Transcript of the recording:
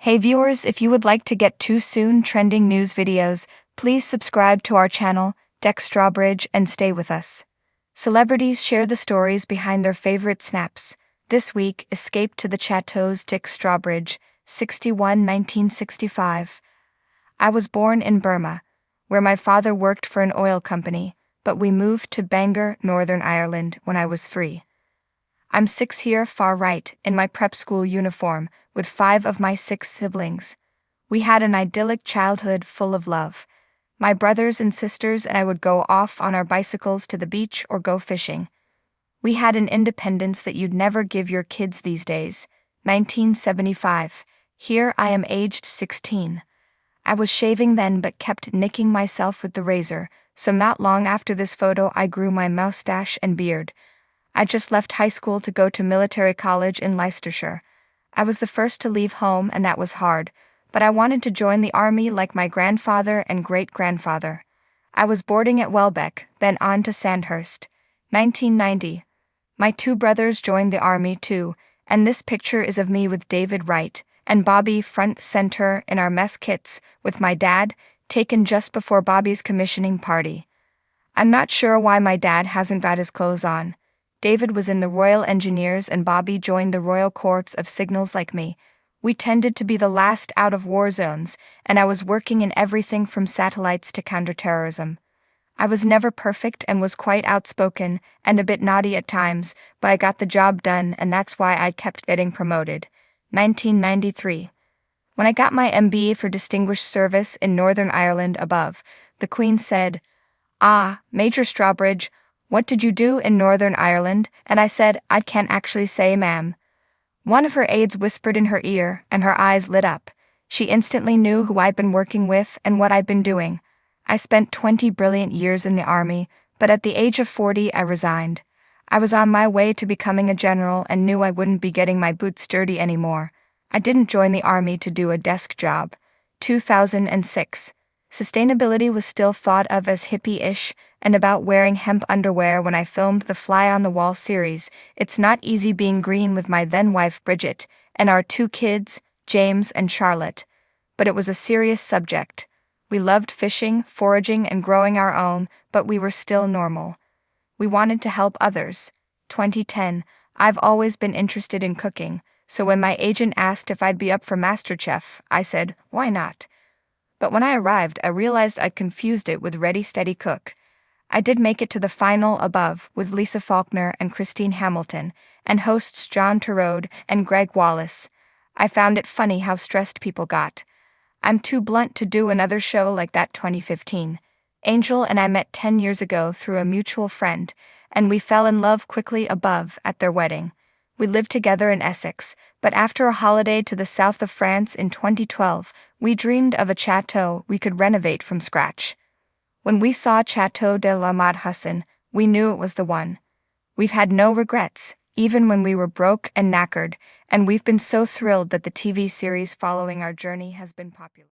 Hey viewers, if you would like to get too soon trending news videos, please subscribe to our channel, Dick Strawbridge, and stay with us. Celebrities share the stories behind their favorite snaps. This week, escaped to the Chateau's Dick Strawbridge, 61, 1965. I was born in Burma, where my father worked for an oil company, but we moved to Bangor, Northern Ireland, when I was 3. I'm 6 here, far right, in my prep school uniform, with 5 of my 6 siblings. We had an idyllic childhood full of love. My brothers and sisters and I would go off on our bicycles to the beach or go fishing. We had an independence that you'd never give your kids these days. 1975. Here I am aged 16. I was shaving then but kept nicking myself with the razor, so not long after this photo I grew my mustache and beard. I just left high school to go to military college in Leicestershire. I was the first to leave home and that was hard, but I wanted to join the army like my grandfather and great-grandfather. I was boarding at Welbeck, then on to Sandhurst. 1990. My 2 brothers joined the army too, and this picture is of me with David Wright and Bobby front center in our mess kits, with my dad, taken just before Bobby's commissioning party. I'm not sure why my dad hasn't got his clothes on. David was in the Royal Engineers and Bobby joined the Royal Corps of Signals like me. We tended to be the last out of war zones, and I was working in everything from satellites to counterterrorism. I was never perfect and was quite outspoken and a bit naughty at times, but I got the job done and that's why I kept getting promoted. 1993. When I got my MBE for Distinguished Service in Northern Ireland above, the Queen said, "Ah, Major Strawbridge, what did you do in Northern Ireland?" And I said, "I can't actually say, ma'am." One of her aides whispered in her ear, and her eyes lit up. She instantly knew who I'd been working with and what I'd been doing. I spent 20 brilliant years in the army, but at the age of 40 I resigned. I was on my way to becoming a general and knew I wouldn't be getting my boots dirty anymore. I didn't join the army to do a desk job. 2006. Sustainability was still thought of as hippie-ish and about wearing hemp underwear when I filmed the Fly on the Wall series. It's not easy being green with my then-wife Bridget and our 2 kids, James and Charlotte. But it was a serious subject. We loved fishing, foraging, and growing our own, but we were still normal. We wanted to help others. 2010. I've always been interested in cooking, so when my agent asked if I'd be up for MasterChef, I said, why not? But when I arrived, I realized I'd confused it with Ready Steady Cook. I did make it to the final above with Lisa Faulkner and Christine Hamilton, and hosts John Turode and Greg Wallace. I found it funny how stressed people got. I'm too blunt to do another show like that. 2015. Angel and I met 10 years ago through a mutual friend, and we fell in love quickly above at their wedding. We lived together in Essex, but after a holiday to the south of France in 2012, we dreamed of a chateau we could renovate from scratch. When we saw Chateau de la Madhussin, we knew it was the one. We've had no regrets, even when we were broke and knackered, and we've been so thrilled that the TV series following our journey has been popular.